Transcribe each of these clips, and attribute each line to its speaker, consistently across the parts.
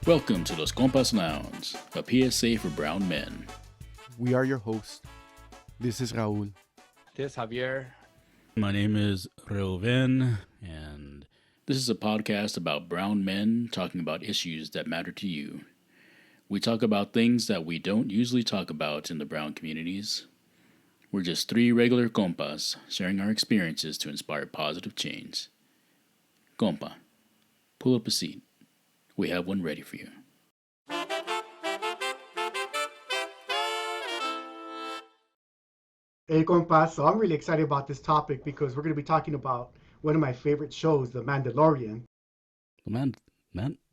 Speaker 1: Welcome to Los Compas Lounge, a PSA for brown men.
Speaker 2: We are your hosts. This is Raul.
Speaker 3: This is Javier.
Speaker 1: My name is Reuven, and this is a podcast about brown men talking about issues that matter to you. We talk about things that we don't usually talk about in the brown communities. We're just three regular compas sharing our experiences to inspire positive change. Compa, pull up a seat. We have one ready for you.
Speaker 4: Hey, compas. So I'm really excited about this topic because we're going to be talking about one of my favorite shows, The Mandalorian.
Speaker 1: The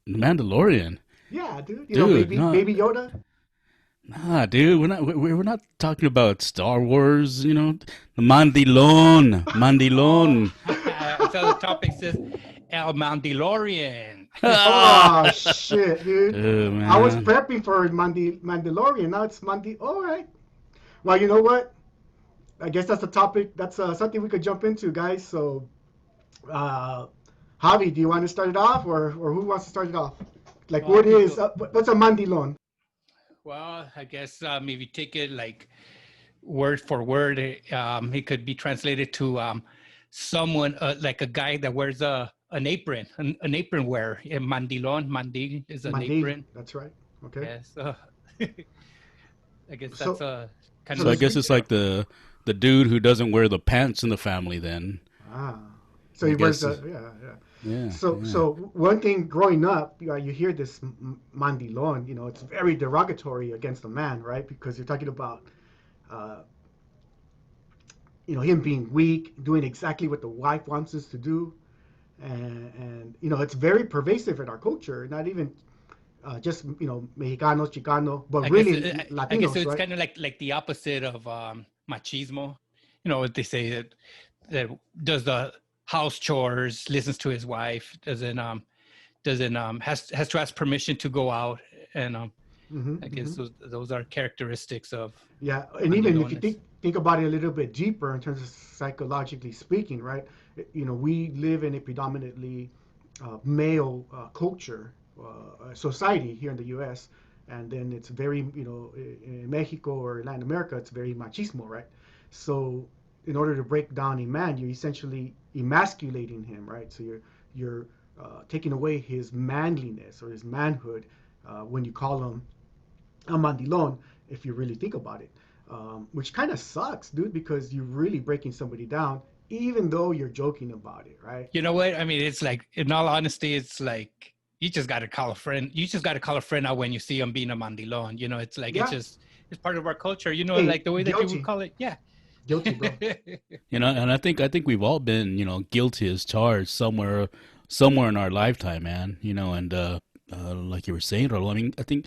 Speaker 1: Mandalorian?
Speaker 4: Yeah, dude. Baby Yoda?
Speaker 1: Nah, dude, we're not talking about Star Wars, the Mandilone.
Speaker 3: So the topic says El Mandilorian.
Speaker 4: Oh, shit, dude.
Speaker 1: Man.
Speaker 4: I was prepping for Mandalorian. Now it's All right. Well, you know what? I guess that's a topic. That's something we could jump into, guys. So, Javi, do you want to start it off, or who wants to start it off? Like, what's a mandilon?
Speaker 3: Well, I guess if you take it like word for word, it could be translated to someone like a guy that wears an apron, an apron wear. A mandilon, mandil is an apron.
Speaker 4: That's right. Okay.
Speaker 3: Yes. I guess that's a kind
Speaker 1: So
Speaker 3: of.
Speaker 1: I guess it's like the dude who doesn't wear the pants in the family then.
Speaker 4: So he wears
Speaker 1: Yeah.
Speaker 4: So one thing growing up, you hear this mandilon, it's very derogatory against a man, right? Because you're talking about, him being weak, doing exactly what the wife wants us to do. And it's very pervasive in our culture, not even just, Mexicanos, Chicano, but really Latinos,
Speaker 3: I guess so it's
Speaker 4: right?
Speaker 3: kind of like the opposite of machismo. What they say that does the house chores, listens to his wife, doesn't has to ask permission to go out, and I guess those are characteristics of
Speaker 4: and even if you think about it a little bit deeper in terms of psychologically speaking, right? We live in a predominantly male culture society here in the U.S., and then it's very in Mexico or Latin America it's very machismo, right? So in order to break down a man, you're essentially emasculating him, right? So you're taking away his manliness or his manhood when you call him a mandilon, if you really think about it, which kind of sucks, dude, because you're really breaking somebody down, even though you're joking about it, right?
Speaker 3: You know what I mean? It's like, in all honesty, it's like you just got to call a friend. You just got to call a friend out when you see him being a mandilon. It's like it's part of our culture. Hey, like the way that you would call it. Yeah.
Speaker 4: Guilty, bro.
Speaker 1: And I think we've all been, guilty as charged somewhere in our lifetime, man. And like you were saying, Raul, I mean, I think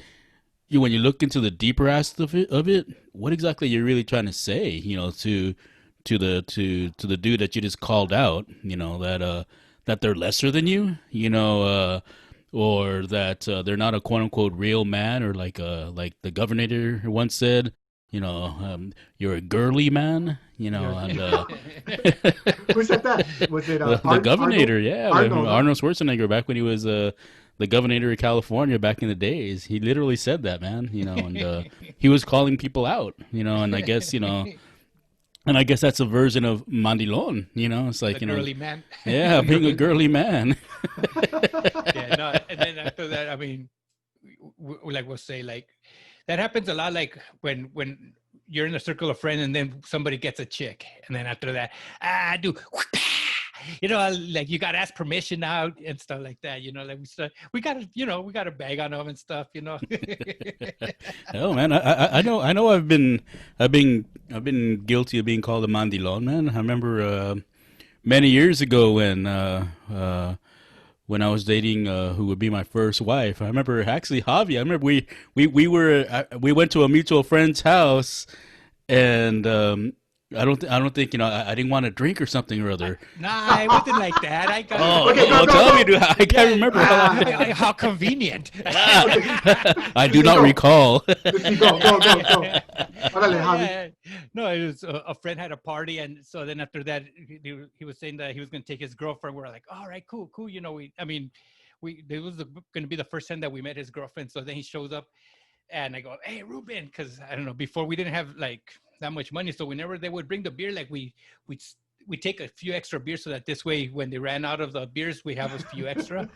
Speaker 1: when you look into the deeper aspect of it, what exactly you're really trying to say, to the dude that you just called out, that they're lesser than you, or that they're not a quote unquote real man, or like the governor once said. You're a girly man, and
Speaker 4: who said that? Was it
Speaker 1: the governor? Yeah, Arnold
Speaker 4: Arnold.
Speaker 1: Schwarzenegger back when he was the governor of California back in the days. He literally said that, man. And he was calling people out, and I guess and I guess that's a version of mandilon. It's like
Speaker 3: girly man.
Speaker 1: Yeah, being a girly man.
Speaker 3: And then after that, I mean, like we'll say like. That happens a lot, like when you're in a circle of friends and then somebody gets a chick, and then after that, like you gotta ask permission out and stuff like that. Like we gotta bag on them and stuff.
Speaker 1: Oh man, I know I've been guilty of being called a mandilon, man. I remember many years ago when I was dating who would be my first wife. I remember actually Javi. I remember we went to a mutual friend's house, and I don't think I didn't want to drink or something or other.
Speaker 3: Nah, it wasn't like that. I got.
Speaker 1: Tell me, dude. I can't remember
Speaker 3: how convenient.
Speaker 1: I do not recall.
Speaker 4: Go.
Speaker 3: No, it was a friend had a party, and so then after that, he was saying that he was going to take his girlfriend. We're like, all right, cool. it was going to be the first time that we met his girlfriend. So then he shows up, and I go, "Hey, Ruben," because I don't know, before we didn't have like that much money, so whenever they would bring the beer, like we take a few extra beers so that this way, when they ran out of the beers, we have a few extra.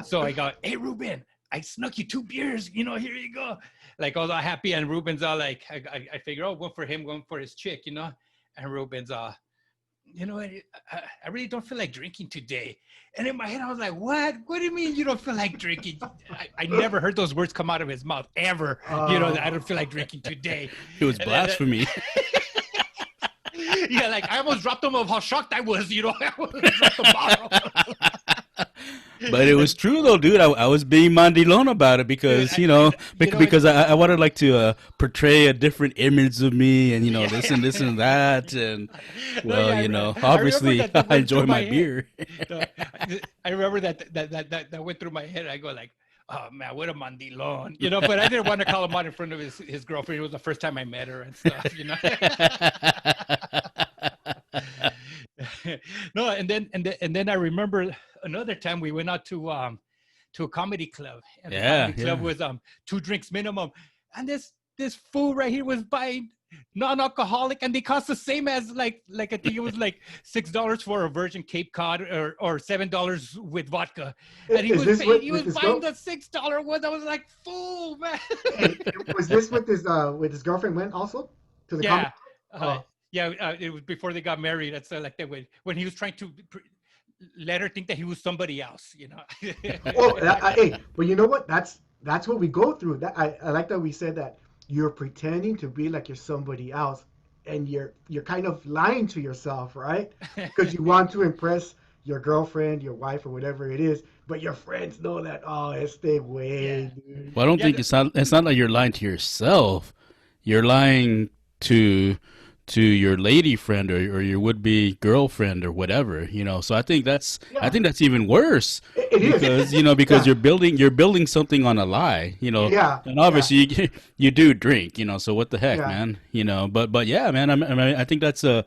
Speaker 3: So I go, "Hey, Ruben, I snuck you 2 beers, here you go." Like all happy, and Ruben's all like, I figure, one for him, one for his chick, and Ruben's all, I really don't feel like drinking today. And in my head, I was like, what do you mean you don't feel like drinking? I never heard those words come out of his mouth ever. I don't feel like drinking today.
Speaker 1: It was blasphemy.
Speaker 3: Yeah, like I almost dropped him of how shocked I was, I almost dropped the bottle.
Speaker 1: But it was true though, dude. I was being mandilone about it because, because I wanted like to portray a different image of me and, this and that. And obviously I enjoy my beer.
Speaker 3: I remember that went through my head. I go like, oh man, what a mandilone, but I didn't want to call him out in front of his girlfriend. It was the first time I met her and stuff, No, and then I remember another time we went out to a comedy club, and the comedy club was 2 drinks minimum, and this fool right here was buying non-alcoholic, and they cost the same as like I think it was like $6 for a Virgin Cape Cod or $7 with vodka, and he was buying the $6 one. I was like, fool, man.
Speaker 4: Was this with his girlfriend went also to the comedy club?
Speaker 3: It was before they got married. That's like that when he was trying to let her think that he was somebody else,
Speaker 4: But you know what? That's what we go through. That I like that we said that you're pretending to be like you're somebody else, and you're kind of lying to yourself, right? Because you want to impress your girlfriend, your wife, or whatever it is. But your friends know that. Oh, it's the way. Dude.
Speaker 1: Well, I don't think it's not like you're lying to yourself. You're lying to your lady friend or your would-be girlfriend or whatever, so I think that's even worse. Because you're building something on a lie, and obviously you do drink, so what the heck, man, but yeah, man, I think that's a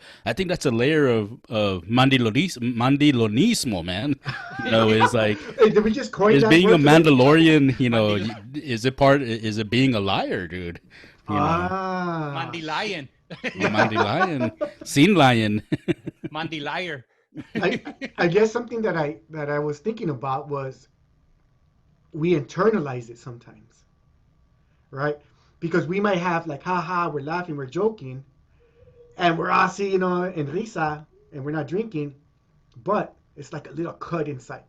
Speaker 1: layer of mandilonismo, man, is like,
Speaker 4: did we just coin
Speaker 1: is
Speaker 4: that
Speaker 1: being a
Speaker 4: word
Speaker 1: Mandalorian, is it being a liar, dude?
Speaker 3: Mandilion.
Speaker 1: Mandilorian, scene lion.
Speaker 3: Mandilier.
Speaker 4: I guess something that I was thinking about was we internalize it sometimes, right? Because we might have like, haha, we're laughing, we're joking, and we're así, en risa, and we're not drinking, but it's like a little cut inside.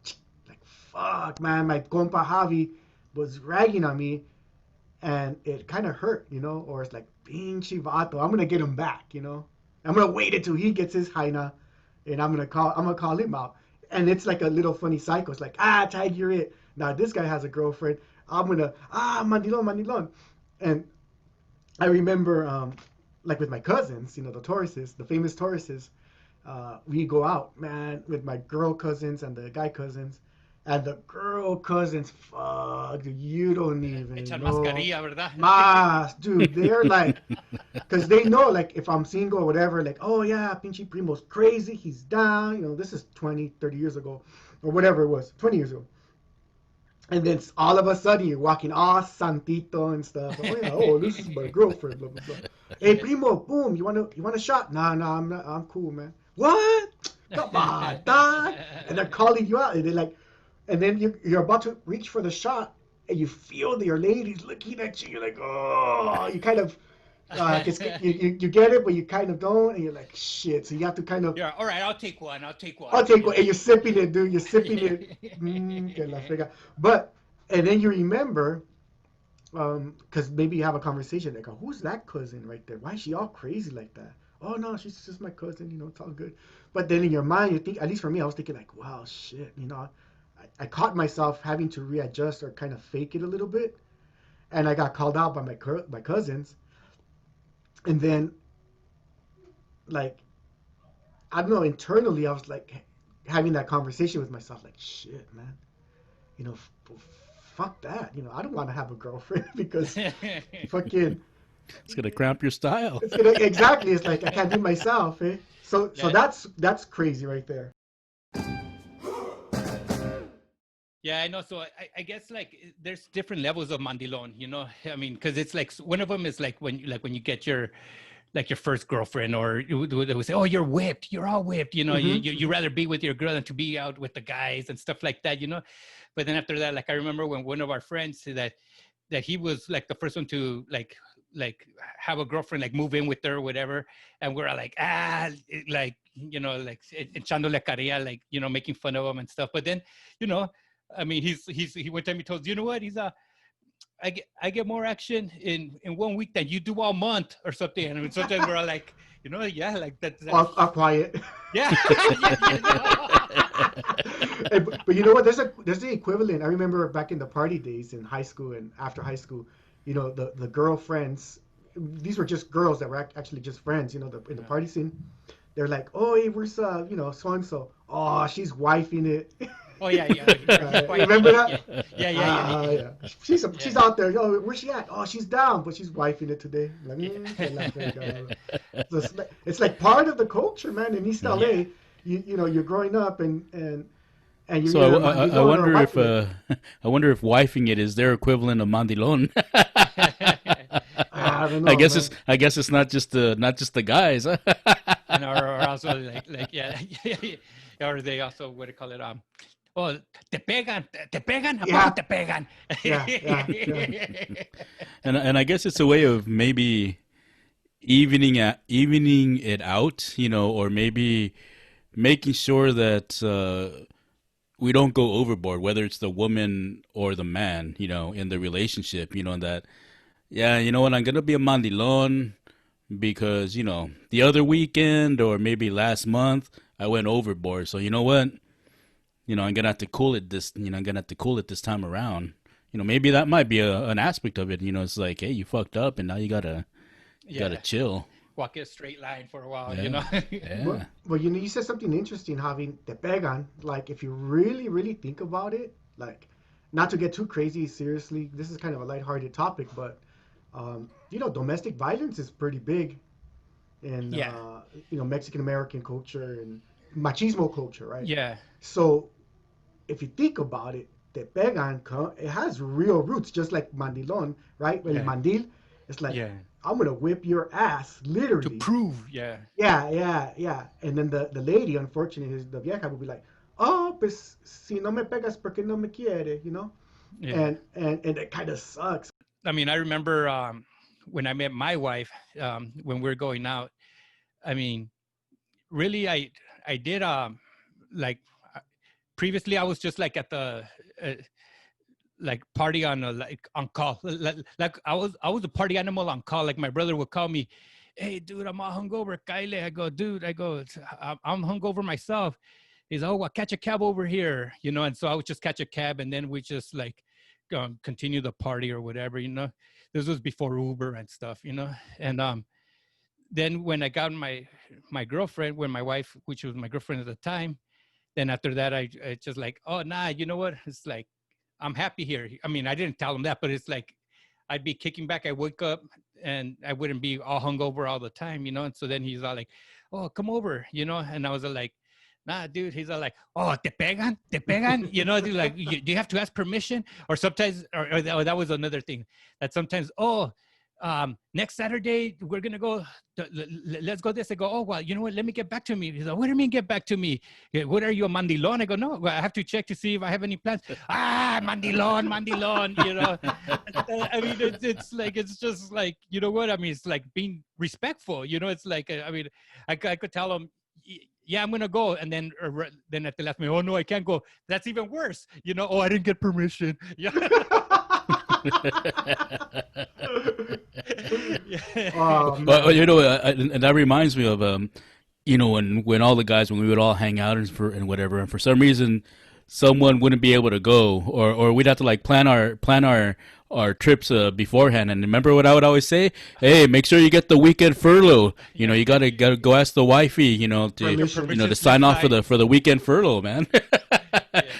Speaker 4: Like, fuck, man, my compa Javi was ragging on me, and it kind of hurt, or it's like, pinche vato, I'm gonna get him back, I'm gonna wait until he gets his jaina, and I'm gonna call him out, and it's like a little funny cycle. It's like, tag, you're it. Now this guy has a girlfriend. I'm gonna mandilon, and I remember like with my cousins, the Tauruses, the famous Tauruses, we go out, man, with my girl cousins and the guy cousins. And the girl cousins, fuck, you don't even
Speaker 3: Echan
Speaker 4: know.
Speaker 3: Mascarilla, ¿verdad?
Speaker 4: Mas, dude, they're like, because they know, like, if I'm single or whatever, like, oh yeah, pinche primo's crazy, he's down, this is 20, 30 years ago, or whatever it was, 20 years ago. And then all of a sudden, you're walking all santito and stuff. Oh yeah, this is my girlfriend, blah, blah, blah. Hey, primo, boom, you want a shot? Nah, I'm cool, man. What? Come on, dog. And they're calling you out, and they're like, and then you're about to reach for the shot, and you feel that your lady's looking at you. You're like, oh, you kind of, you get it, but you kind of don't, and you're like, shit. So you have to kind of.
Speaker 3: Yeah, all right, I'll take one.
Speaker 4: And you're sipping it, dude. You're sipping it. Que la frega. But, and then you remember, because maybe you have a conversation like, oh, who's that cousin right there? Why is she all crazy like that? Oh no, she's just my cousin. It's all good. But then in your mind, you think, at least for me, I was thinking like, wow, shit. I caught myself having to readjust or kind of fake it a little bit, and I got called out by my cousins. And then, like, I don't know, internally I was like having that conversation with myself, like, shit, man, fuck that, I don't want to have a girlfriend because fucking
Speaker 1: it's gonna cramp your style.
Speaker 4: Exactly, it's like I can't be myself, eh? So that's crazy right there.
Speaker 3: Yeah, I know. So I guess like there's different levels of mandilon, you know. I mean, because it's like one of them is like when you get your like your first girlfriend, or they would say, "Oh, you're whipped. You're all whipped." You know, you rather be with your girl than to be out with the guys and stuff like that. You know, but then after that, like I remember when one of our friends said that he was like the first one to like have a girlfriend, like move in with her or whatever, and we're all like like you know, like echándole carilla, like, you know, making fun of him and stuff. But then, you know, I mean, he one time he told us, you know what, I get more action in 1 week than you do all month or something. And I mean, sometimes we're all like, you know, yeah, like that's
Speaker 4: I'll quiet.
Speaker 3: Yeah.
Speaker 4: But you know what? There's the equivalent. I remember back in the party days in high school and after high school, you know, the girlfriends. These were just girls that were actually just friends. You know, in the party scene, they're like, "Oh, hey, where's you know, so and so? Oh, she's wifing it."
Speaker 3: Oh yeah.
Speaker 4: Remember that?
Speaker 3: Yeah.
Speaker 4: She's out there. Oh, where's she at? Oh, she's down, but she's wifing it today. Like, so it's like part of the culture, man. In East LA, you know, you're growing up and you're.
Speaker 1: So I wonder if I wonder if wifing it is their equivalent of mandilon.
Speaker 4: I don't know.
Speaker 1: I guess it's not just the guys.
Speaker 3: And or also like yeah. Or they also, what do you call it? Oh, te pegan.
Speaker 4: Yeah.
Speaker 3: Te pegan.
Speaker 4: Yeah.
Speaker 1: And I guess it's a way of maybe evening it out, you know, or maybe making sure that we don't go overboard, whether it's the woman or the man, you know, in the relationship, you know, that, yeah, you know what, I'm going to be a mandilon because, you know, the other weekend or maybe last month, I went overboard. So you know what? You know, I'm gonna have to cool it this time around. You know, maybe that might be an aspect of it. You know, it's like, hey, you fucked up, and now you gotta chill.
Speaker 3: Walk a straight line for a while,
Speaker 1: Yeah.
Speaker 3: you know.
Speaker 1: Yeah.
Speaker 4: Well, you know, you said something interesting, having te pegan. Like, if you really, really think about it, like, not to get too crazy, seriously, this is kind of a lighthearted topic, but you know, domestic violence is pretty big in you know, Mexican American culture and machismo culture, right?
Speaker 3: Yeah.
Speaker 4: So if you think about it, te pegan, it has real roots, just like mandilon, right? El mandil, it's like, I'm gonna whip your ass, literally.
Speaker 3: To prove, yeah.
Speaker 4: Yeah. And then the lady, unfortunately, the vieja would be like, oh, pues si no me pegas porque no me quiere, you know?
Speaker 3: Yeah.
Speaker 4: And it kind of sucks.
Speaker 3: I mean, I remember when I met my wife, when we were going out, I mean, really, I did like previously I was just like at the like party on on call, like I was a party animal on call. Like my brother would call me, hey dude, I'm all hungover, Kyle. I go, dude, I'm hungover myself. He's, oh, I'll catch a cab over here, you know. And so I would just catch a cab, and then we just like continue the party or whatever, you know. This was before Uber and stuff, you know. And then when I got my girlfriend, when my wife, which was my girlfriend at the time, then after that, I just like, oh, nah, you know what? It's like, I'm happy here. I mean, I didn't tell him that, but it's like, I'd be kicking back. I wake up and I wouldn't be all hungover all the time, you know? And so then he's all like, oh, come over, you know? And I was like, nah, dude. He's all like, oh, te pegan, you know? Like, do you have to ask permission? Or sometimes, or that was another thing, that sometimes, oh, next Saturday we're gonna go. Let's go this. I go, oh well, you know what? Let me get back to me. He's like, what do you mean get back to me? What are you, a mandilon? I go, no. I have to check to see if I have any plans. Mandilon. You know. I mean, it's like, it's just like, you know what? I mean, it's like being respectful. You know, it's like, I mean, I could tell him, yeah, I'm gonna go, and then at the last minute, oh no, I can't go. That's even worse. You know, oh, I didn't get permission. Yeah.
Speaker 1: But you know, and that reminds me of you know, when all the guys, when we would all hang out and whatever, and for some reason someone wouldn't be able to go, or we'd have to like plan our trips beforehand. And remember what I would always say? Hey, make sure you get the weekend furlough. You know, you gotta go ask the wifey, you know, to sign off for the weekend furlough, man.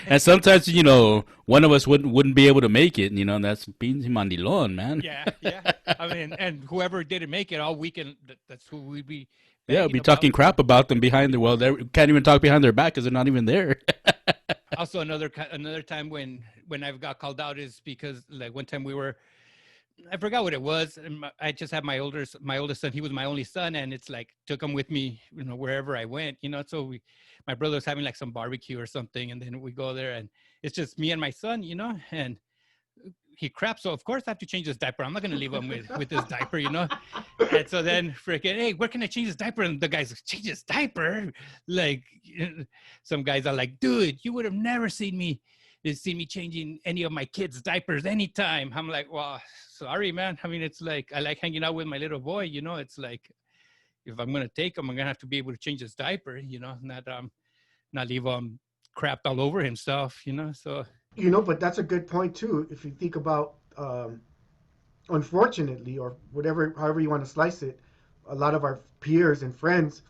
Speaker 1: And sometimes, you know, one of us wouldn't be able to make it, you know, and that's being mandilon, man.
Speaker 3: Yeah. I mean, and whoever didn't make it all weekend, that's who we'd be.
Speaker 1: Yeah, we'd be talking crap about them behind their, well, they can't even talk behind their back because they're not even there.
Speaker 3: Also, another time when I got called out is because like one time I forgot what it was. And I just had my oldest son. He was my only son, and it's like took him with me, wherever I went. So my brother was having like some barbecue or something, and then we go there, and it's just me and my son, and he craps. So of course I have to change his diaper. I'm not gonna leave him with this diaper, And so then freaking, hey, where can I change his diaper? And the guy's like, change his diaper? Like, some guys are like, dude, you would have never seen me changing any of my kids' diapers anytime. I'm like, well, sorry, man. I mean, it's like, I like hanging out with my little boy, It's like, if I'm going to take him, I'm going to have to be able to change his diaper, not leave him crapped all over himself, So.
Speaker 4: But that's a good point too. If you think about, unfortunately, or however you want to slice it, a lot of our peers and friends,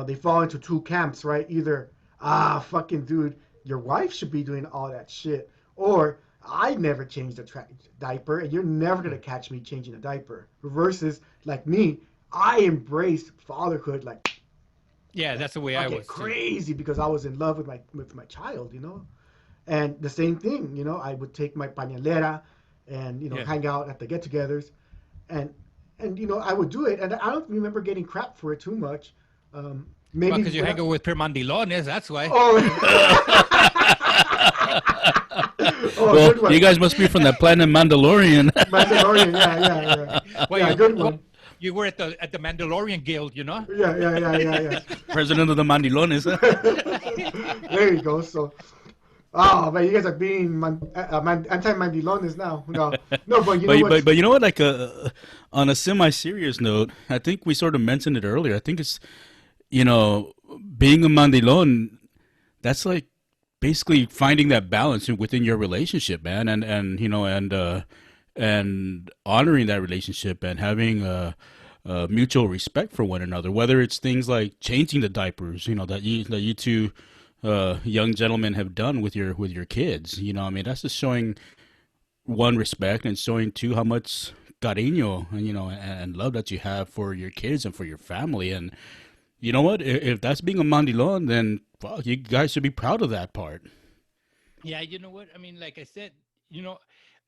Speaker 4: they fall into two camps, right? Either, fucking dude, your wife should be doing all that shit, or I never changed a diaper, and you're never gonna catch me changing a diaper. Versus like me, I embraced fatherhood like.
Speaker 3: Yeah, that's the way I was
Speaker 4: crazy too. Because I was in love with my child, And the same thing, I would take my pañalera and, hang out at the get-togethers. And I would do it. And I don't remember getting crap for it too much. Maybe
Speaker 3: because you hang out with mandilones, that's why.
Speaker 4: Oh,
Speaker 1: well, you guys must be from that planet Mandalorian.
Speaker 4: Mandalorian, yeah.
Speaker 3: Well,
Speaker 4: good one.
Speaker 3: You were at the Mandalorian Guild,
Speaker 4: Yeah.
Speaker 1: President of the mandilones.
Speaker 4: There you go. So, man, you guys are being anti-mandilones now. No, but
Speaker 1: you know what? Like on a semi-serious note, I think we sort of mentioned it earlier. I think it's, being a mandilon, that's like basically finding that balance within your relationship, man, and honoring that relationship and having mutual respect for one another. Whether it's things like changing the diapers, that you two young gentlemen have done with your kids. That's just showing one, respect, and showing two, how much cariño and love that you have for your kids and for your family. And you know what? If that's being a mandilon, then you guys should be proud of that part.
Speaker 3: Yeah, you know what? I mean, like I said,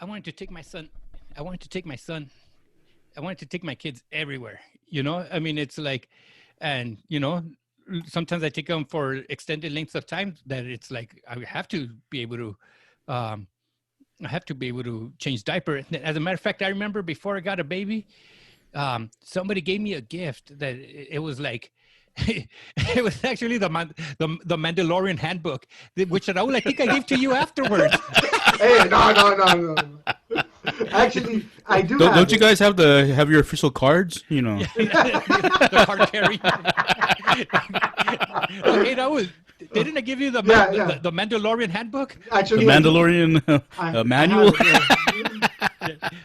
Speaker 3: I wanted to take my son. I wanted to take my kids everywhere. I mean, it's like, and sometimes I take them for extended lengths of time that it's like I have to be able to change diaper. As a matter of fact, I remember before I got a baby, somebody gave me a gift that it was like. It was actually the Mandalorian handbook, which Raul, I think I gave to you afterwards.
Speaker 4: Hey, no. Actually, I do.
Speaker 1: Don't you guys have your official cards?
Speaker 3: The card carry. Okay, Raul, didn't I give you the Mandalorian handbook?
Speaker 4: Actually,
Speaker 1: the Mandalorian manual.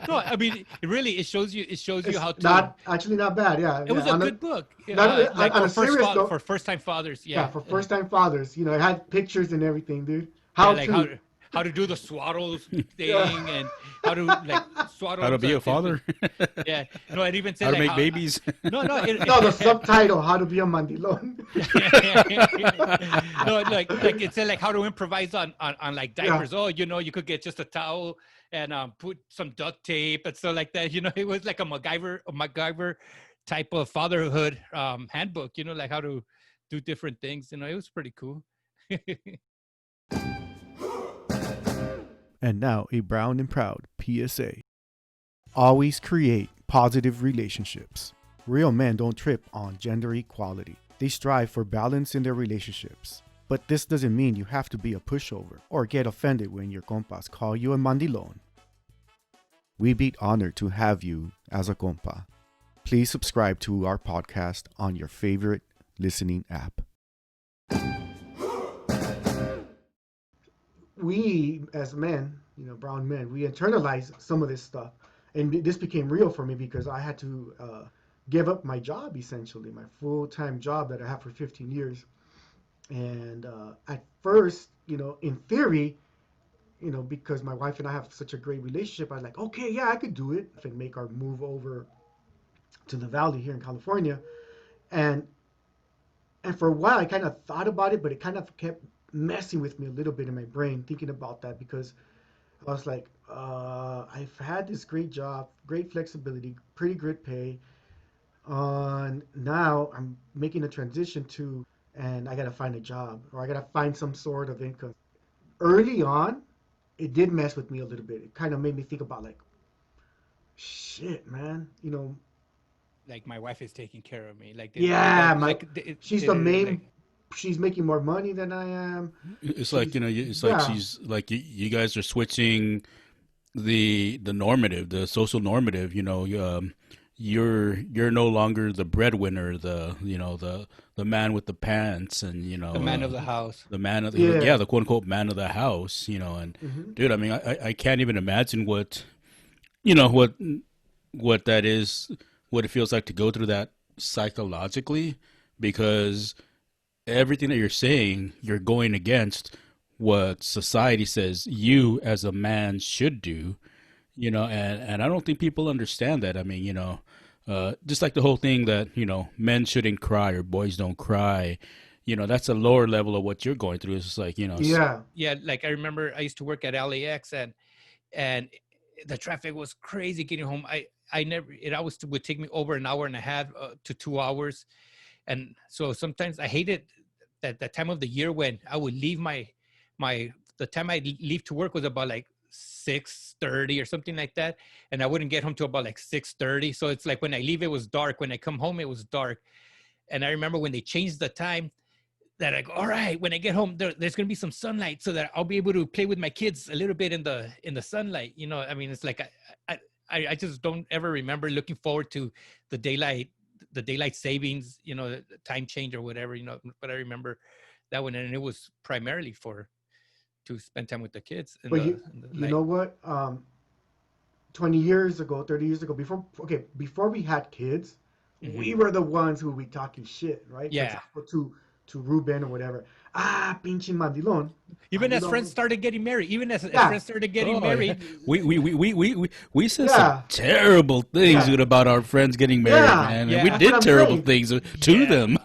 Speaker 3: No, I mean, it shows you how to.
Speaker 4: Not bad. Yeah,
Speaker 3: it was a good book.
Speaker 4: Like on a serious note,
Speaker 3: for first-time fathers.
Speaker 4: Yeah, for first-time fathers. It had pictures and everything, dude.
Speaker 3: How to do the swaddles thing and how to swaddle.
Speaker 1: How to be a father.
Speaker 3: Yeah, no, it even said
Speaker 1: how to make babies.
Speaker 3: No,
Speaker 4: the subtitle: How to be a mandilon.
Speaker 3: No, like it said how to improvise on like diapers. Yeah. Oh, you could get just a towel and put some duct tape and stuff like that. It was like a MacGyver type of fatherhood handbook. Like how to do different things. It was pretty cool.
Speaker 2: And now a Brown and Proud PSA. Always create positive relationships. Real men don't trip on gender equality. They strive for balance in their relationships. But this doesn't mean you have to be a pushover or get offended when your compas call you a mandilon. We'd be honored to have you as a compa. Please subscribe to our podcast on your favorite listening app.
Speaker 4: We, as men, brown men, we internalize some of this stuff. And this became real for me because I had to give up my job, essentially, my full-time job that I had for 15 years. And at first, in theory, because my wife and I have such a great relationship, I was like, okay, yeah, I could do it and make our move over to the valley here in California. And for a while, I kind of thought about it, but it kind of kept messing with me a little bit in my brain thinking about that, because I was like, I've had this great job, great flexibility, pretty good pay. Now I'm making a transition and I gotta find a job, or I gotta find some sort of income. Early on, it did mess with me a little bit. It kind of made me think about like, shit, man.
Speaker 3: Like my wife is taking care of me. Like
Speaker 4: Yeah, she's the
Speaker 3: they're
Speaker 4: main.
Speaker 3: like,
Speaker 4: She's making more money than I am.
Speaker 1: It's like,
Speaker 4: She's
Speaker 1: it's like
Speaker 4: yeah,
Speaker 1: she's like you guys are switching the normative, the social normative. You're no longer the breadwinner, the man with the pants, and
Speaker 3: the man of the house.
Speaker 1: the man of
Speaker 4: yeah.
Speaker 1: the quote unquote man of the house. And
Speaker 4: Hmm.
Speaker 1: dude, I mean, I can't even imagine you know what what that is, what it feels like to go through that psychologically, because everything that you're saying, you're going against what society says you as a man should do, and I don't think people understand that. I mean, just like the whole thing that, men shouldn't cry or boys don't cry, that's a lower level of what you're going through. It's just like,
Speaker 4: Yeah.
Speaker 3: Yeah, like I remember I used to work at LAX, and the traffic was crazy getting home. I never it always would take me over an hour and a half to 2 hours, and so sometimes I hated that time of the year when I would leave my the time I leave to work was about like 6:30 or something like that, and I wouldn't get home till about like 6:30. So it's like when I leave it was dark, when I come home it was dark. And I remember when they changed the time, that I go, all right, when I get home, there's gonna be some sunlight so that I'll be able to play with my kids a little bit in the sunlight. I mean, it's like I just don't ever remember looking forward to the daylight savings, the time change or whatever, but I remember that one, and it was primarily to spend time with the kids in
Speaker 4: But
Speaker 3: the
Speaker 4: you
Speaker 3: night.
Speaker 4: know what? 20 years ago, 30 years ago, before we had kids,
Speaker 3: Hmm.
Speaker 4: we were the ones who would be talking shit, right? For
Speaker 3: Yeah.
Speaker 4: example, to Ruben or whatever. Ah, pinche mandilon.
Speaker 3: Even as friends
Speaker 4: Mandilon.
Speaker 3: started getting married, even as
Speaker 4: Yeah,
Speaker 3: friends started getting
Speaker 1: oh yeah,
Speaker 3: married.
Speaker 1: we said some
Speaker 4: yeah,
Speaker 1: terrible things,
Speaker 4: yeah,
Speaker 1: dude, about our friends getting married,
Speaker 4: yeah.
Speaker 1: man, and we
Speaker 3: Yeah.
Speaker 4: That's what
Speaker 1: did
Speaker 4: I'm
Speaker 1: terrible
Speaker 4: saying.
Speaker 1: things to
Speaker 3: Yeah.
Speaker 1: them.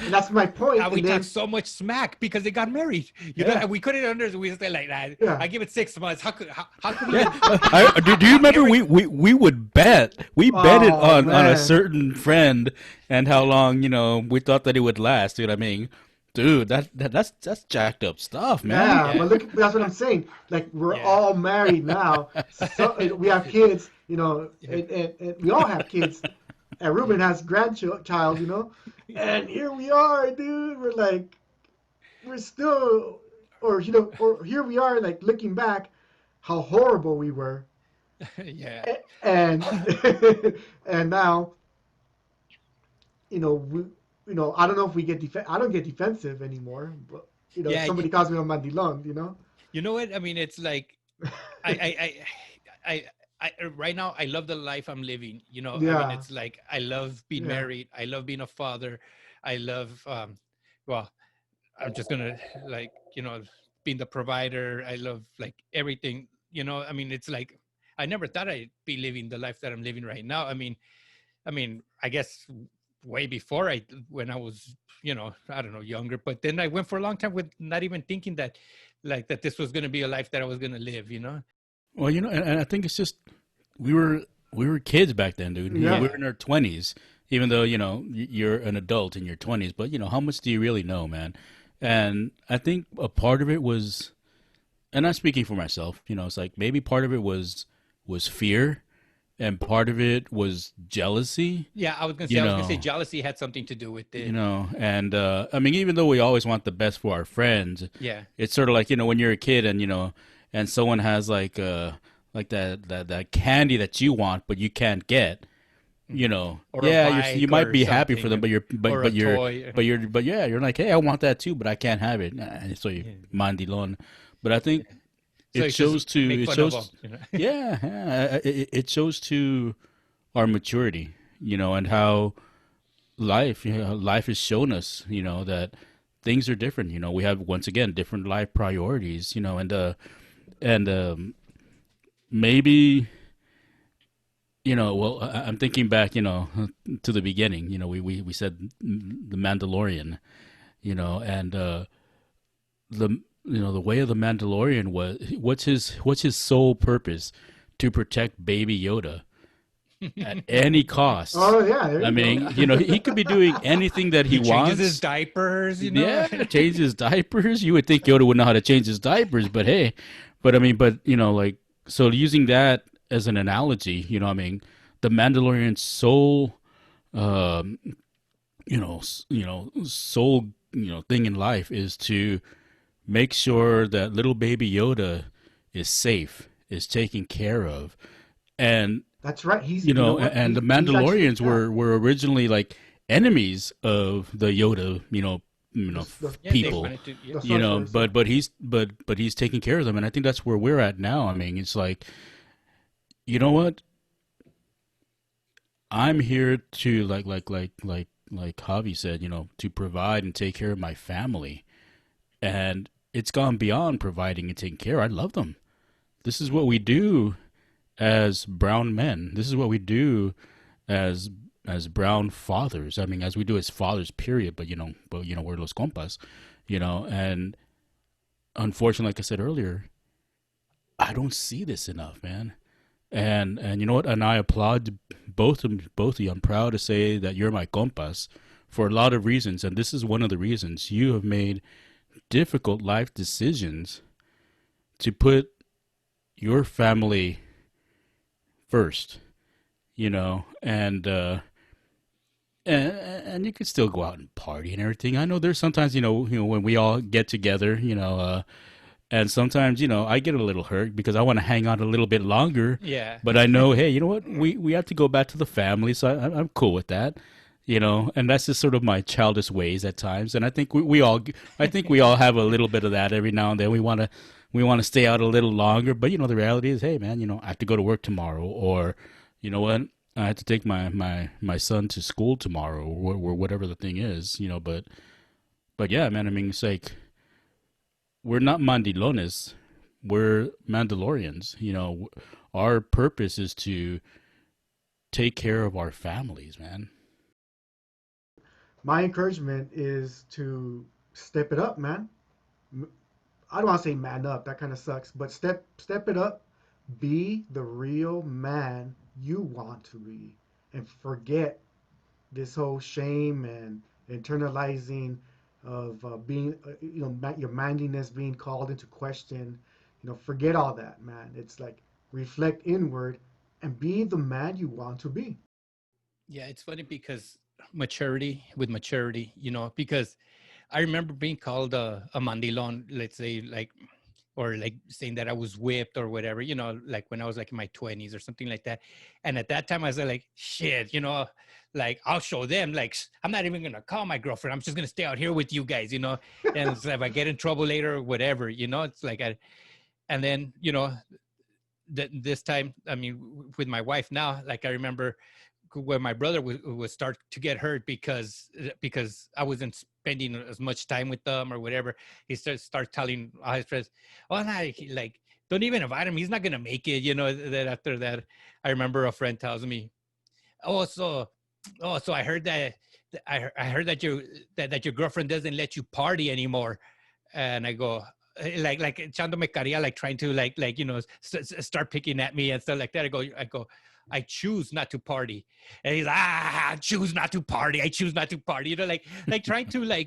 Speaker 4: And that's my point.
Speaker 3: We
Speaker 4: And
Speaker 3: talk
Speaker 4: then
Speaker 3: so much smack because they got married.
Speaker 1: Yeah.
Speaker 3: We couldn't understand. We say like that.
Speaker 4: yeah,
Speaker 3: I give it 6 months. How could we?
Speaker 1: Yeah, do you remember
Speaker 3: Every
Speaker 1: we would we betted
Speaker 4: oh
Speaker 1: on a
Speaker 4: man,
Speaker 1: certain friend and how long we thought that it would last, dude. I mean, dude, that's jacked up stuff, man.
Speaker 4: yeah.
Speaker 3: Yeah,
Speaker 4: But look, that's what I'm saying. Like we're
Speaker 3: yeah,
Speaker 4: all married now. So we have kids,
Speaker 3: yeah,
Speaker 4: and we all have kids. And Ruben has grandchild, and here we are, dude. We're like, we're still, or here we are, like looking back, how horrible we were,
Speaker 3: yeah.
Speaker 4: and and now, we, I don't know if we I don't get defensive anymore, but if
Speaker 3: Yeah.
Speaker 4: somebody calls me a mandilon,
Speaker 3: You know what? I mean, it's like I I right now I love the life I'm living. I mean,
Speaker 4: yeah,
Speaker 3: it's like I love being
Speaker 4: yeah,
Speaker 3: married. I love being a father. I love well, I'm just gonna like being the provider. I love like everything. I mean, it's like I never thought I'd be living the life that I'm living right now. I mean, I guess way before when I was, I don't know, younger. But then I went for a long time with not even thinking that, like, that this was going to be a life that I was going to live.
Speaker 1: Well, and I think it's just we were we were kids back then, dude. We
Speaker 4: yeah.
Speaker 1: were in our 20s, even though you're an adult in your 20s. But how much do you really know, man? And I think a part of it was, and I'm speaking for myself. It's like maybe part of it was fear, and part of it was jealousy.
Speaker 3: Yeah, I was going to say,
Speaker 1: You
Speaker 3: I was going to say
Speaker 1: know,
Speaker 3: jealousy had something to do with it.
Speaker 1: and I mean, even though we always want the best for our friends,
Speaker 3: Yeah.
Speaker 1: it's sort of like when you're a kid and and someone has like that candy that you want but you can't get.
Speaker 3: Or a
Speaker 1: Yeah, you
Speaker 3: bike
Speaker 1: might
Speaker 3: or
Speaker 1: be happy for
Speaker 3: something,
Speaker 1: them, but
Speaker 3: or a toy.
Speaker 1: you're like, hey, I want that too, but I can't have it. Nah, so you
Speaker 3: Yeah.
Speaker 1: mandilon. But I think
Speaker 3: So
Speaker 1: it
Speaker 3: it's just
Speaker 1: shows to
Speaker 3: make
Speaker 1: it
Speaker 3: fun of them.
Speaker 1: shows yeah, yeah, it shows to our maturity, and how life has shown us, that things are different. We have, once again, different life priorities, and maybe, well, I'm thinking back, to the beginning. We said the Mandalorian, and the the way of the Mandalorian was what's his sole purpose? To protect Baby Yoda at any cost.
Speaker 4: Oh yeah, there
Speaker 1: I
Speaker 4: you go.
Speaker 1: mean, he could be doing anything that he
Speaker 3: He changes his
Speaker 1: wants.
Speaker 3: diapers,
Speaker 1: Yeah, change his diapers. You would think Yoda would know how to change his diapers, but hey, but I mean, but like, so using that as an analogy, I mean, the Mandalorian's sole, um, sole, thing in life is to make sure that little baby Yoda is safe, is taken care of, and
Speaker 4: That's right. He's, you know what?
Speaker 1: and the
Speaker 4: He's actually,
Speaker 1: Mandalorians
Speaker 4: yeah.
Speaker 1: were originally like enemies of the Yoda,
Speaker 3: yeah, they
Speaker 1: people,
Speaker 3: wanted to. Yeah.
Speaker 4: The sorcerers, yeah.
Speaker 1: but he's taking care of them, and I think that's where we're at now. I mean, it's like, you know what? I'm here to like Javi said, to provide and take care of my family, and it's gone beyond providing and taking care. I love them. This is what we do as brown men. This is what we do as brown fathers. I mean, as we do as fathers, period. But we're Los Compas, and unfortunately, like I said earlier, I don't see this enough, man. And you know what? And I applaud both of you. I'm proud to say that you're my compas for a lot of reasons, and this is one of the reasons. You have made difficult life decisions to put your family first, and you can still go out and party and everything. I know there's sometimes, when we all get together, and sometimes, I get a little hurt because I want to hang out a little bit longer.
Speaker 3: Yeah.
Speaker 1: But I know, hey, you know what? We have to go back to the family, so I'm cool with that. And that's just sort of my childish ways at times. And I think I think we all have a little bit of that every now and then. We want to stay out a little longer, but the reality is, hey, man, I have to go to work tomorrow, or you know what? I have to take my son to school tomorrow, or whatever the thing is, but yeah, man, I mean, it's like, we're not mandilones, we're Mandalorians. Our purpose is to take care of our families, man.
Speaker 4: My encouragement is to step it up, man. I don't want to say man up. That kind of sucks. But step it up. Be the real man you want to be, and forget this whole shame and internalizing of being, your manliness being called into question. Forget all that, man. It's like reflect inward and be the man you want to be.
Speaker 3: Yeah, it's funny because maturity, because I remember being called a mandilon, let's say, like, or like saying that I was whipped or whatever, like when I was like in my 20s or something like that. And at that time I was like, shit, like I'll show them, like, I'm not even going to call my girlfriend. I'm just going to stay out here with you guys, and so if I get in trouble later or whatever, it's like, and then, this time, I mean, with my wife now, like I remember when my brother was start to get hurt because I wasn't spending as much time with them or whatever. He start telling all his friends, "Oh, no, like don't even invite him. He's not gonna make it." That after that, I remember a friend tells me, "Oh, so I heard that I heard that your girlfriend doesn't let you party anymore," and I go. Like echándome carilla, like trying to start picking at me and stuff like that. I go, I choose not to party. And he's I choose not to party. I choose not to party. Like trying to
Speaker 1: He's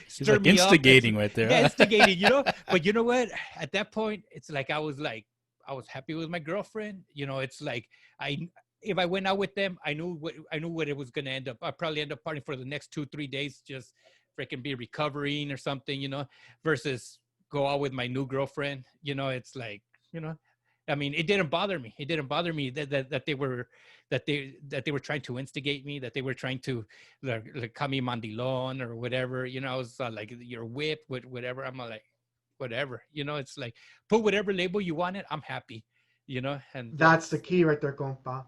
Speaker 3: stir
Speaker 1: like
Speaker 3: me up.
Speaker 1: instigating right there.
Speaker 3: Yeah, instigating, But you know what? At that point, it's like I was happy with my girlfriend. It's like if I went out with them, I knew what it was gonna end up. I'd probably end up partying for the next 2-3 days, just freaking be recovering or something, versus go out with my new girlfriend. It's like, I mean, it didn't bother me. It didn't bother me that they were trying to instigate me, that they were trying to like call me mandilon or whatever. I was like, you're whipped with whatever. I'm like, whatever. It's like, put whatever label you want it. I'm happy. And
Speaker 4: That's the key right there, compa.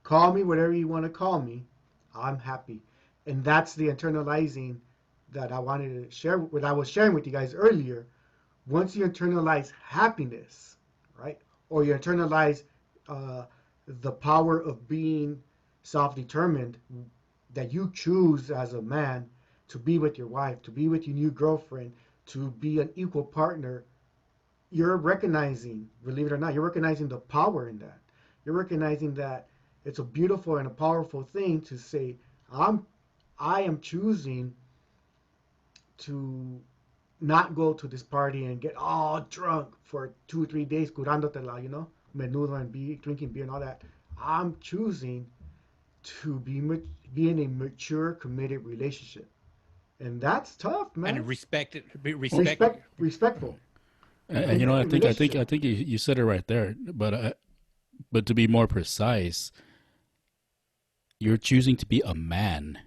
Speaker 4: Call me whatever you want to call me. I'm happy. And that's the internalizing that I wanted to share, what I was sharing with you guys earlier. Once you internalize happiness, right, or you internalize uh, the power of being self-determined, that you choose as a man to be with your wife, to be with your new girlfriend, to be an equal partner, you're recognizing, believe it or not, you're recognizing the power in that. You're recognizing that it's a beautiful and a powerful thing to say, I am choosing to not go to this party and get all drunk for 2 or 3 days, curandotela, menudo and drinking beer and all that. I'm choosing to be in a mature, committed relationship, and that's tough, man.
Speaker 3: And
Speaker 4: Respectful.
Speaker 1: And I think you said it right there. But to be more precise, you're choosing to be a man.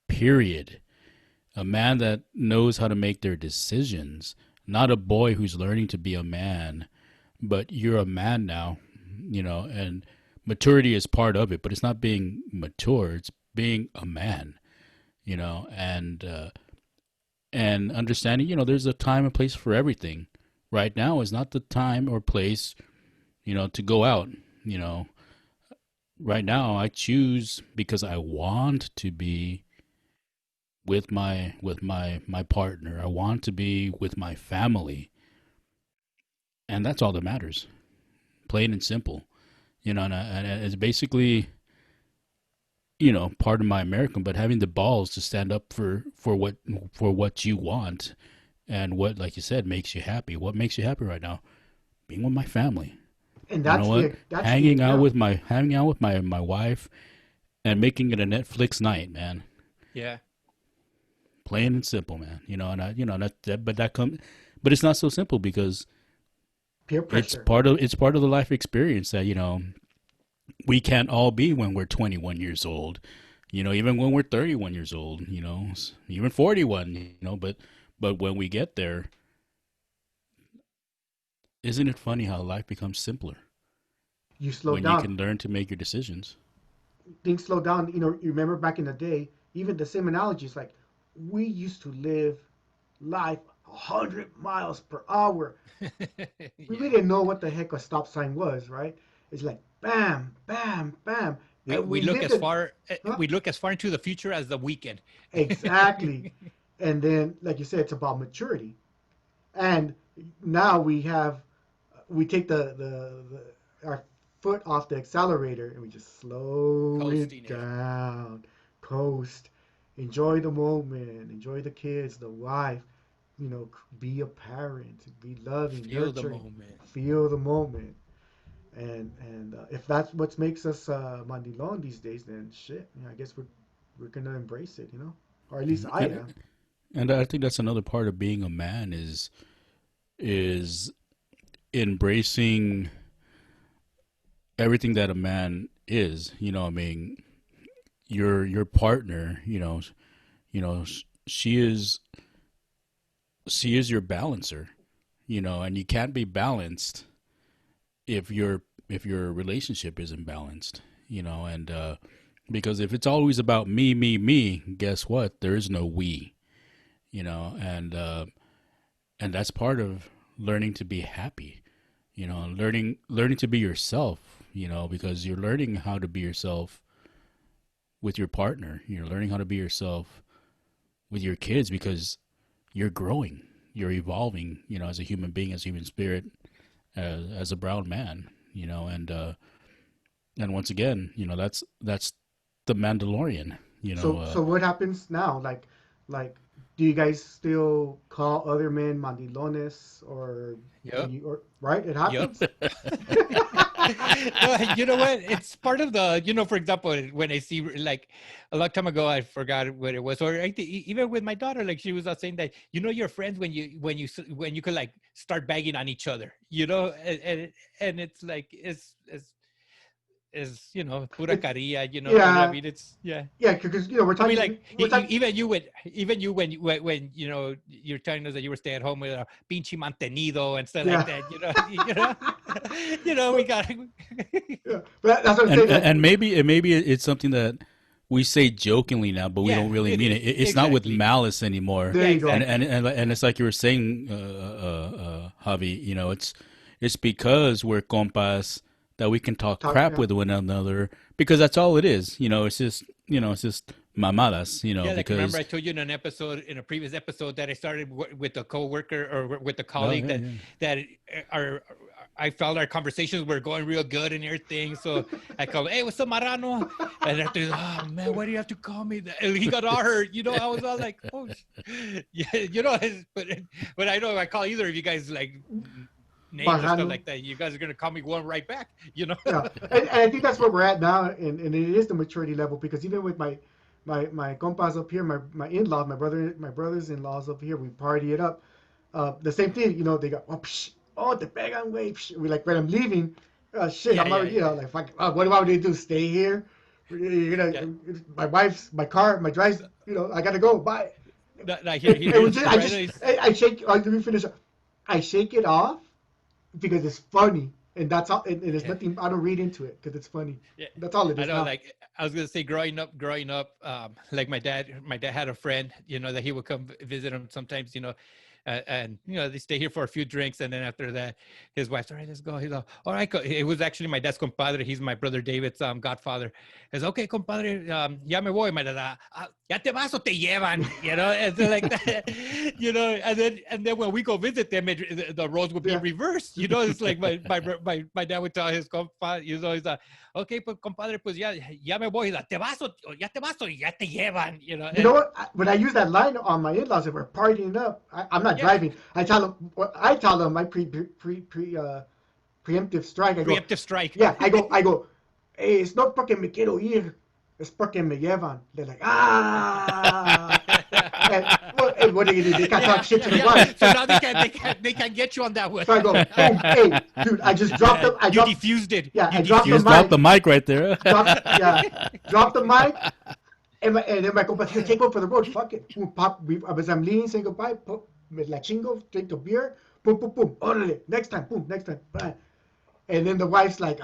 Speaker 1: Period. A man that knows how to make their decisions, not a boy who's learning to be a man. But you're a man now, and maturity is part of it. But it's not being mature; it's being a man, and understanding. There's a time and place for everything. Right now is not the time or place, to go out. Right now I choose because I want to be with my partner. I want to be with my family. And that's all that matters, plain and simple, and it's basically, part of my American, but having the balls to stand up for what you want and what, like you said, makes you happy. What makes you happy right now? Being with my family.
Speaker 4: And that's
Speaker 1: hanging out with my wife and making it a Netflix night, man.
Speaker 3: Yeah.
Speaker 1: Plain and simple, man. But it's not so simple because
Speaker 4: peer pressure.
Speaker 1: It's part of the life experience that, we can't all be when we're 21 years old, even when we're 31 years old, even 41, but when we get there, isn't it funny how life becomes simpler?
Speaker 4: You slow
Speaker 1: when
Speaker 4: down.
Speaker 1: You can learn to make your decisions.
Speaker 4: Things slow down. You remember back in the day, even the same analogies, like we used to live life 100 miles per hour. We really didn't know what the heck a stop sign was, right? It's like bam, bam, bam.
Speaker 3: We look as far into the future as the weekend.
Speaker 4: Exactly. And then, like you said, it's about maturity. And now we take our foot off the accelerator and we just slow it down, coast, enjoy the moment, enjoy the kids, the wife, be a parent, be loving, nurturing, feel the moment. And if that's what makes us mandilon these days, then shit, I guess we're gonna embrace it, or at least I am.
Speaker 1: And I think that's another part of being a man is embracing everything that a man is. Your partner, she is your balancer, and you can't be balanced if your relationship isn't balanced, and because if it's always about me, guess what? There is no we, and that's part of learning to be happy, learning to be yourself, because you're learning how to be yourself with your partner. You're learning how to be yourself with your kids because you're growing, you're evolving, as a human being, as a human spirit, as a brown man, and once again, that's the Mandalorian,
Speaker 4: So what happens now? Like, do you guys still call other men mandilones or?
Speaker 3: Yep.
Speaker 4: Right? It happens.
Speaker 3: Yep. No, you know what? It's part of the, for example, when I see, like, a long time ago, I forgot what it was, or even with my daughter, like, she was saying that, you're friends when you could, like, start bagging on each other, and it's like, is pura carilla,
Speaker 4: Yeah.
Speaker 3: I mean, it's
Speaker 4: Yeah, because we're talking.
Speaker 3: I mean,
Speaker 4: we're talking,
Speaker 3: even you when you're telling us that you were staying at home with a pinche mantenido and stuff like that, we got.
Speaker 4: Yeah, but that's what I'm saying.
Speaker 1: And maybe it's something that we say jokingly now, but we don't really mean it. It's not with malice anymore.
Speaker 4: There you go.
Speaker 1: And it's like you were saying, Javi. It's because we're compas that we can talk crap with one another, because that's all it is. It's just mamadas, you know,
Speaker 3: Yeah, like
Speaker 1: because
Speaker 3: remember I told you in a previous episode that I started with a coworker or with a colleague that I felt our conversations were going real good and everything. So I called, hey, what's up, Marano? And after, oh man, why do you have to call me that? And he got all hurt. You know, I was all like, oh, yeah, you know, but I know if I call either of you guys like names or stuff like that, you guys are gonna call me one right back. You know.
Speaker 4: Yeah, and I think that's where we're at now, and it is the maturity level, because even with my compas up here, my in-laws, my brothers-in-laws up here, we party it up. The same thing, you know, they go, oh, te pegan, güey. We like, when I'm leaving, shit, I'm already, you know, like, fuck, what do I want to do? Stay here? You know, my car, my drive, you know, I gotta go. Bye.
Speaker 3: I
Speaker 4: shake. Let me finish. I shake it off because it's funny, and that's all. And there's nothing. I don't read into it because it's funny. Yeah. That's all it is.
Speaker 3: I know. Now. Like I was gonna say, growing up, like my dad had a friend, you know, that he would come visit him sometimes, you know. And you know, they stay here for a few drinks, and then after that, his wife's, all right, let's go. He's like, all right. It was actually my dad's compadre. He's my brother David's godfather. He's okay, compadre. Ya me voy, my dad. Ya te vas o te llevan, you know, and so like that, you know. And then when we go visit them, the roles would be reversed. You know, it's like my dad would tell his compadre, you know, he's like, okay, pues compadre, pues ya me voy. He's like, ya te vas o ya te llevan, you know.
Speaker 4: You know what? When I use that line on my in-laws, if we're partying up, I'm not driving. I tell them my preemptive strike.
Speaker 3: Preemptive strike.
Speaker 4: Yeah, I go. Hey, it's not porque me quiero ir, es porque me llevan. They're like, and what do you do? They can't talk shit to the wife.
Speaker 3: So now they can get you on that one.
Speaker 4: So I go, hey, dude, I just dropped them.
Speaker 3: You defused it.
Speaker 4: Yeah, I dropped the mic.
Speaker 1: Dropped the mic right there.
Speaker 4: Dropped the mic. And then my compa said, take one for the road. Fuck it. As I'm leaving, saying goodbye, me la chingo, drink the beer, boom, boom, boom. Orale. Next time, boom, next time. Bye. And then the wife's like,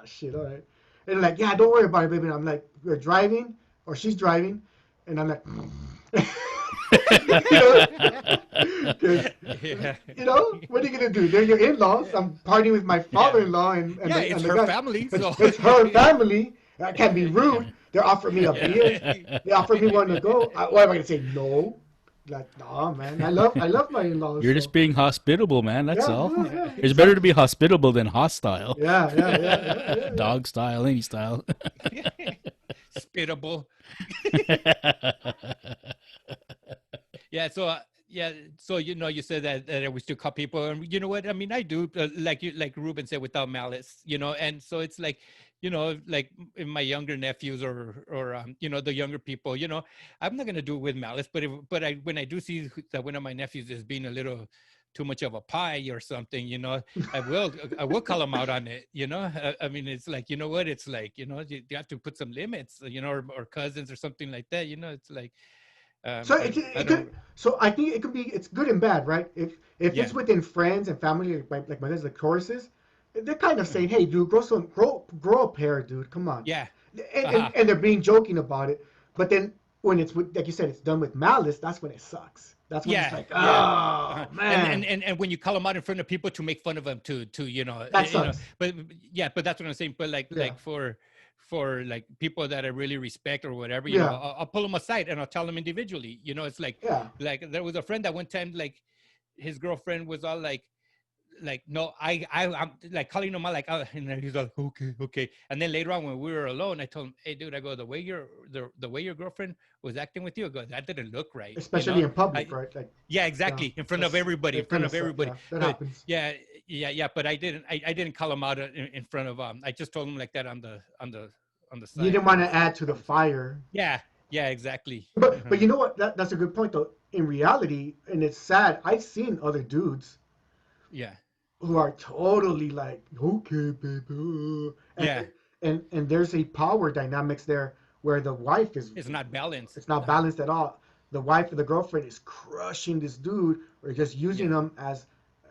Speaker 4: shit, all right. And they're like, yeah, don't worry about it, baby. And I'm like, we're driving, or she's driving. And I'm like, you know, what are you going to do? They're your in-laws. I'm partying with my father-in-law. And
Speaker 3: it's her family. So.
Speaker 4: It's her family. I can't be rude. They're offering me a beer. They offered me one to go. What am I gonna say? No. Like, no, man. I love my in-laws.
Speaker 1: You're just being hospitable, man. That's all. Yeah, it's better to be hospitable than hostile.
Speaker 4: Yeah.
Speaker 1: Dog style, any style.
Speaker 3: Spittable. So you know, you said that we still call people, and you know what? I mean, I do like Ruben said, without malice, you know, and so it's like, you know, like in my younger nephews or you know, the younger people, you know, I'm not gonna do it with malice, but when I do see that one of my nephews is being a little too much of a pie or something, you know, I will call him out on it, you know. I mean, it's like, you know what, it's like, you know, you have to put some limits, you know, or cousins or something like that, you know. It's like.
Speaker 4: So I think it could be, it's good and bad, right? If it's within friends and family, like my the choruses, they're kind of saying, hey, dude, grow a pair, dude, come on.
Speaker 3: Yeah.
Speaker 4: And they're being joking about it. But then when it's with, like you said, it's done with malice, that's when it sucks. That's when it's like, man.
Speaker 3: And when you call them out in front of people to make fun of them, to you know,
Speaker 4: that sucks.
Speaker 3: But that's what I'm saying. But like for like people that I really respect or whatever, you know, I'll pull them aside and I'll tell them individually. You know, it's like there was a friend that one time, like his girlfriend was all like no, I'm like calling him out, like, and then he's like, okay. And then later on when we were alone, I told him, hey dude, I go, the way your girlfriend was acting with you, I go, that didn't look right.
Speaker 4: Especially, you know? In public, right? Like,
Speaker 3: yeah, exactly. In front of everybody.
Speaker 4: That happens.
Speaker 3: Yeah. But I didn't call him out in front of I just told him like that on the side.
Speaker 4: You didn't want to add to the fire.
Speaker 3: Yeah, exactly.
Speaker 4: But you know what? That's a good point though. In reality, and it's sad, I've seen other dudes.
Speaker 3: Yeah.
Speaker 4: Who are totally like, okay, baby. And there's a power dynamics there where the wife is.
Speaker 3: It's not balanced.
Speaker 4: It's not balanced at all. The wife or the girlfriend is crushing this dude, or just using him as,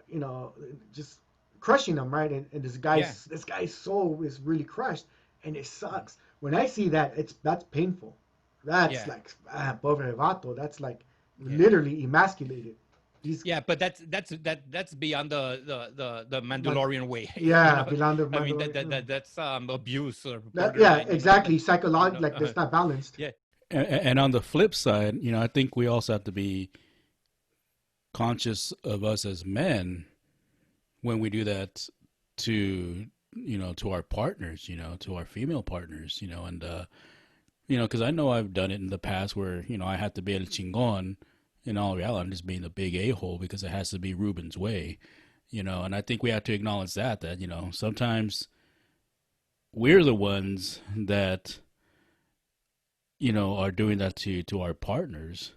Speaker 4: you know, just crushing him, right? And this guy's soul is really crushed, and it sucks. When I see that, that's painful. That's like pobre vato. That's like literally emasculated.
Speaker 3: But that's beyond the Mandilorian way.
Speaker 4: Yeah,
Speaker 3: you know?
Speaker 4: beyond the Mandalorian.
Speaker 3: I mean that's abuse or
Speaker 4: exactly. Psychological, like it's not balanced.
Speaker 3: Yeah.
Speaker 1: And on the flip side, you know, I think we also have to be conscious of us as men when we do that to, you know, to our partners, you know, to our female partners, you know, and, you know, because I know I've done it in the past where, you know, I had to be el chingon. In all reality, I'm just being a big a-hole because it has to be Ruben's way, you know, and I think we have to acknowledge that, you know, sometimes we're the ones that, you know, are doing that to our partners,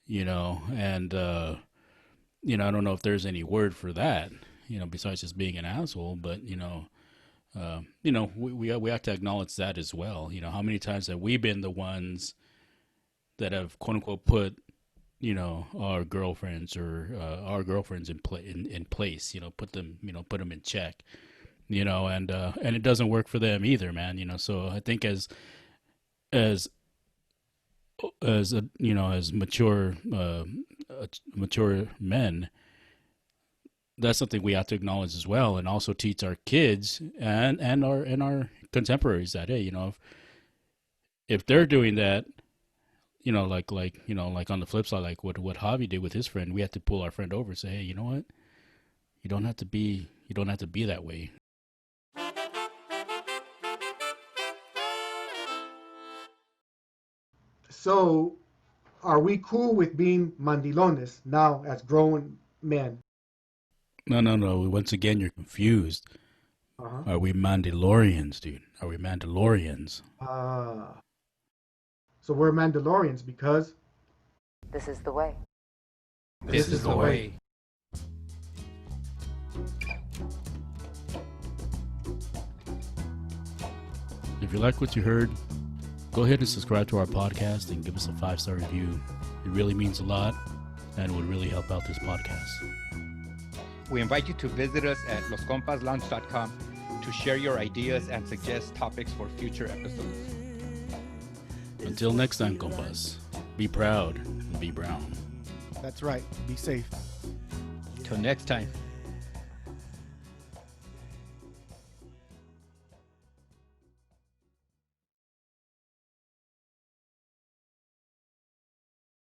Speaker 1: you know, and, you know, I don't know if there's any word for that, you know, besides just being an asshole, but, you know, we have to acknowledge that as well. You know, how many times have we been the ones that have quote unquote put, you know, our girlfriends or our girlfriends in place, you know, put them in check, you know, and it doesn't work for them either, man. You know, so I think as you know, as mature men, that's something we have to acknowledge as well, and also teach our kids and our contemporaries that, hey, you know, if they're doing that, you know, like you know, like on the flip side, like what Javi did with his friend, we have to pull our friend over and say, hey, you know what, you don't have to be that way.
Speaker 4: So, are we cool with being mandilones now as grown men?
Speaker 1: No. Once again, you're confused.
Speaker 4: Uh-huh.
Speaker 1: Are we Mandalorians, dude? Are we Mandalorians?
Speaker 4: So we're Mandalorians because
Speaker 5: this is the way.
Speaker 3: This is the way.
Speaker 1: If you like what you heard, go ahead and subscribe to our podcast and give us a 5-star review. It really means a lot and would really help out this podcast.
Speaker 3: We invite you to visit us at loscompaslounge.com to share your ideas and suggest topics for future episodes.
Speaker 1: Until next time, compas, be proud and be brown.
Speaker 2: That's right. Be safe.
Speaker 3: Till next time.